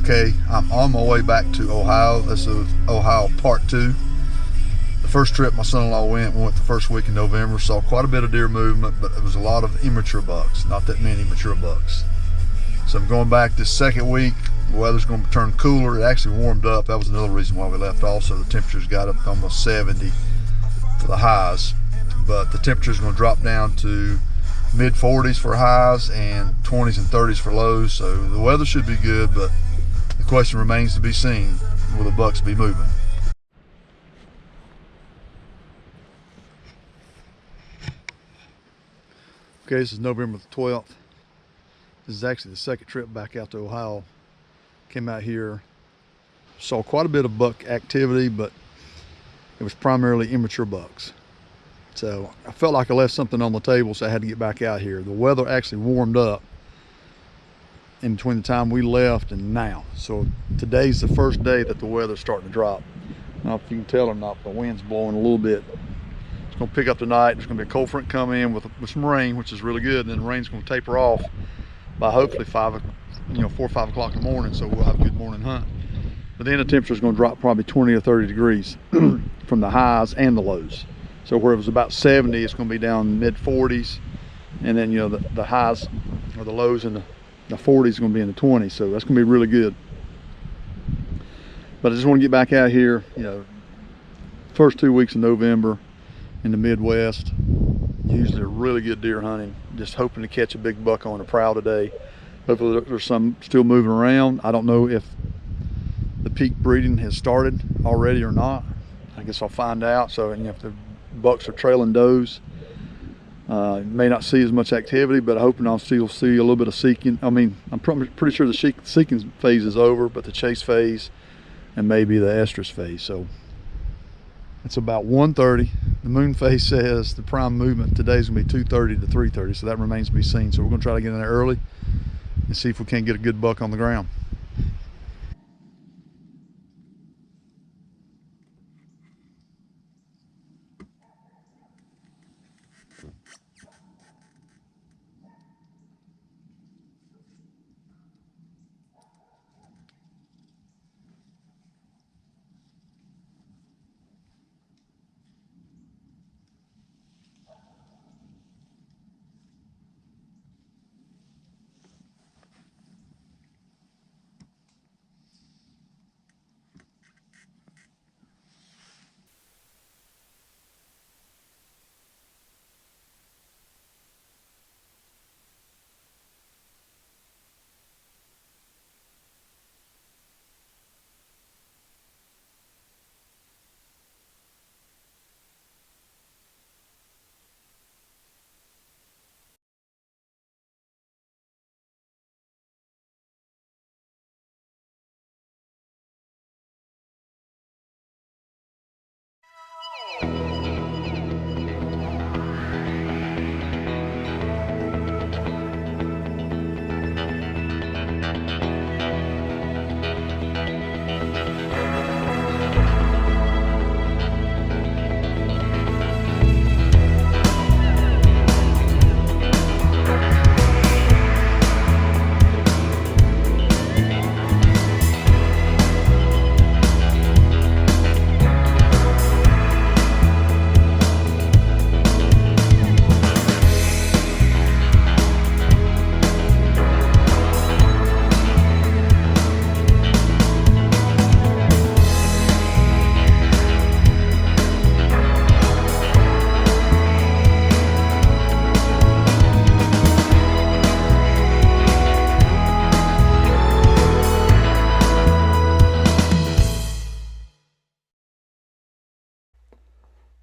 Okay, I'm on my way back to Ohio. This is Ohio Part 2. The first trip my son-in-law went the first week in November. Saw quite a bit of deer movement, but it was a lot of immature bucks, not that many mature bucks. So I'm going back this second week. The weather's going to turn cooler. It actually warmed up. That was another reason why we left also. The temperatures got up to almost 70 for the highs, but the temperature's going to drop down to mid 40s for highs and 20s and 30s for lows. So the weather should be good, but the question remains to be seen, will the bucks be moving? Okay, this is November the 12th. This is actually the second trip back out to Ohio. Came out here, saw quite a bit of buck activity, but it was primarily immature bucks. So I felt like I left something on the table, so I had to get back out here. The weather actually warmed up in between the time we left and now. So today's the first day that the weather's starting to drop. I don't know if you can tell or not, but the wind's blowing a little bit. It's going to pick up tonight. There's going to be a cold front come in with some rain, which is really good, and then the rain's going to taper off by hopefully 4 or 5 o'clock in the morning, so we'll have a good morning hunt. But then the temperature's going to drop probably 20 or 30 degrees from the highs and the lows. So where it was about 70, it's going to be down mid 40s, and then the highs or the lows in the 40s is going to be in the 20s. So that's going to be really good. But I just want to get back out here. First 2 weeks of November in the Midwest, usually a really good deer hunting. Just hoping to catch a big buck on a prowl today. Hopefully there's some still moving around. I don't know if the peak breeding has started already or not. I guess I'll find out. So if the bucks are trailing does, may not see as much activity, but I'm hoping I'll still see a little bit of seeking. I mean, I'm pretty sure the seeking phase is over, but the chase phase and maybe the estrus phase. So it's about 1:30. The moon phase says the prime movement today is going to be 2:30 to 3:30, so that remains to be seen. So we're going to try to get in there early and see if we can't get a good buck on the ground.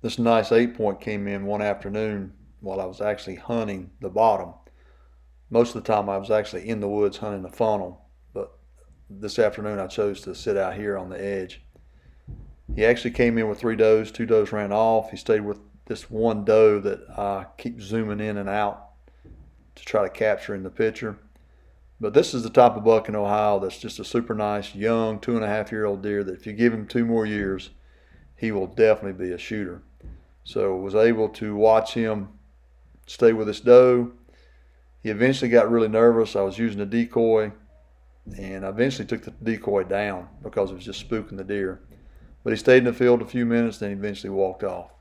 This nice 8-point came in one afternoon while I was actually hunting the bottom. Most of the time I was actually in the woods hunting the funnel, but this afternoon I chose to sit out here on the edge. He actually came in with 3 does. 2 does ran off. He stayed with this one doe that I keep zooming in and out to try to capture in the picture. But this is the type of buck in Ohio that's just a super nice young 2.5-year-old deer that if you give him 2 more years, he will definitely be a shooter. So was able to watch him stay with this doe. He eventually got really nervous. I was using a decoy, and I eventually took the decoy down because it was just spooking the deer. But he stayed in the field a few minutes, then he eventually walked off.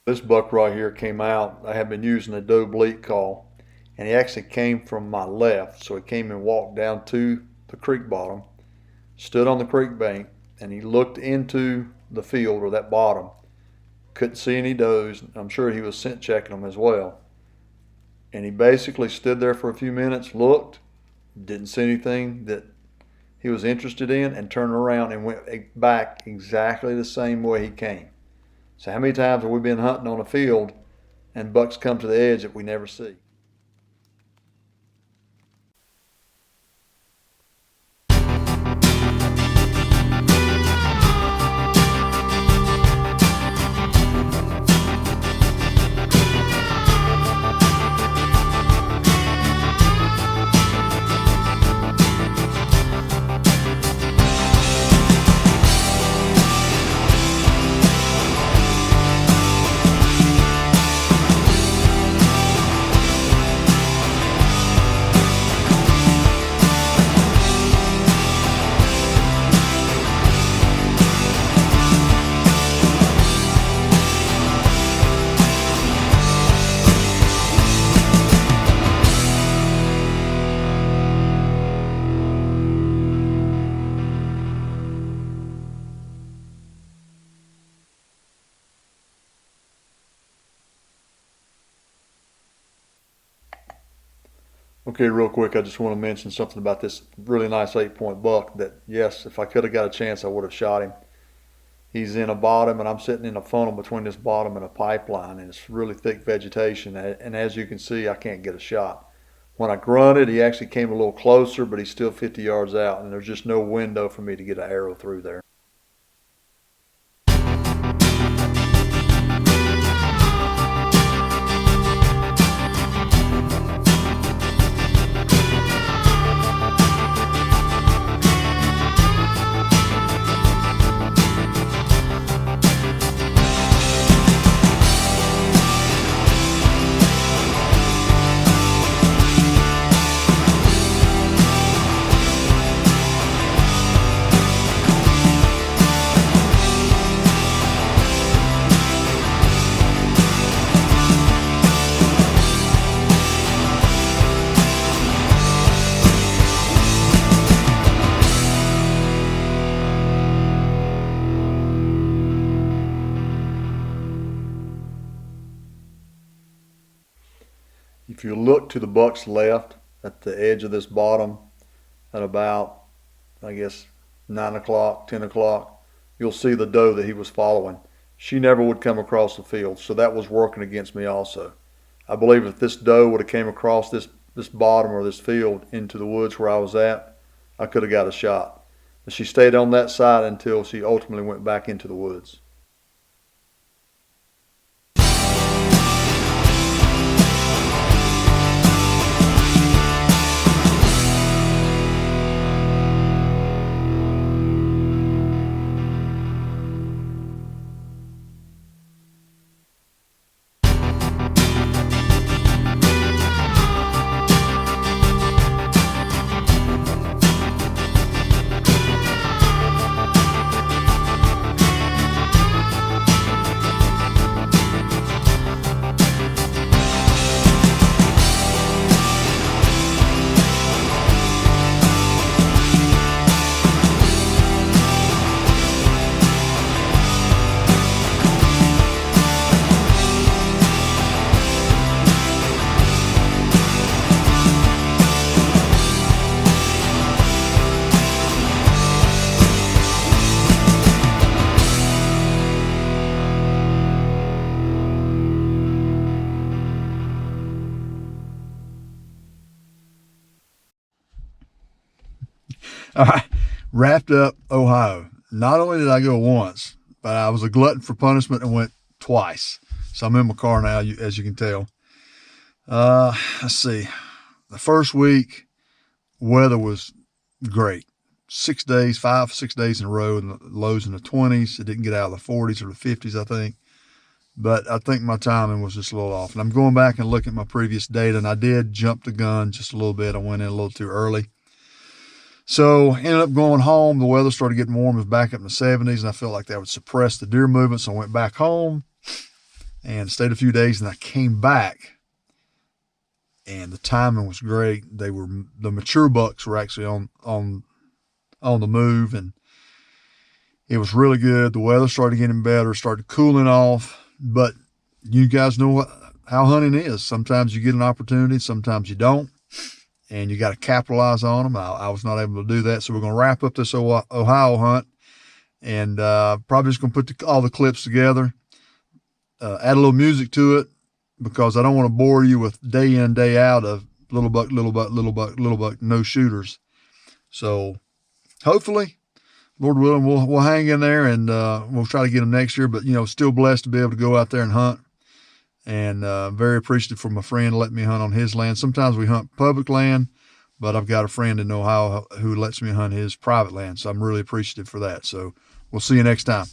This buck right here came out. I had been using a doe bleat call, and he actually came from my left. So he came and walked down to the creek bottom, stood on the creek bank, and he looked into the field or that bottom. Couldn't see any does. I'm sure he was scent checking them as well. And he basically stood there for a few minutes, looked, didn't see anything that he was interested in, and turned around and went back exactly the same way he came. So how many times have we been hunting on a field and bucks come to the edge that we never see? Okay, real quick, I just want to mention something about this really nice 8-point buck that, yes, if I could have got a chance, I would have shot him. He's in a bottom, and I'm sitting in a funnel between this bottom and a pipeline, and it's really thick vegetation. And as you can see, I can't get a shot. When I grunted, he actually came a little closer, but he's still 50 yards out, and there's just no window for me to get an arrow through there. If you look to the buck's left at the edge of this bottom at about, I guess, 9 o'clock, 10 o'clock, you'll see the doe that he was following. She never would come across the field, so that was working against me also. I believe if this doe would have came across this bottom or this field into the woods where I was at, I could have got a shot. But she stayed on that side until she ultimately went back into the woods. All right, wrapped up Ohio. Not only did I go once, but I was a glutton for punishment and went twice. So I'm in my car now, as you can tell. Let's see. The first week, weather was great. 5, 6 days in a row, and the lows in the 20s. It didn't get out of the 40s or the 50s, I think. But I think my timing was just a little off. And I'm going back and looking at my previous data, and I did jump the gun just a little bit. I went in a little too early. So ended up going home. The weather started getting warm. It was back up in the 70s, and I felt like that would suppress the deer movement. So I went back home and stayed a few days, and I came back, and the timing was great. The mature bucks were actually on the move, and it was really good. The weather started getting better, started cooling off. But you guys know how hunting is. Sometimes you get an opportunity, sometimes you don't. And you got to capitalize on them. I was not able to do that. So we're going to wrap up this Ohio hunt, and probably just going to put all the clips together, add a little music to it, because I don't want to bore you with day in, day out of little buck, little buck, little buck, little buck, no shooters. So hopefully, Lord willing, we'll hang in there, and we'll try to get them next year. But, still blessed to be able to go out there and hunt. And very appreciative for my friend letting me hunt on his land. Sometimes we hunt public land, but I've got a friend in Ohio who lets me hunt his private land. So I'm really appreciative for that. So we'll see you next time.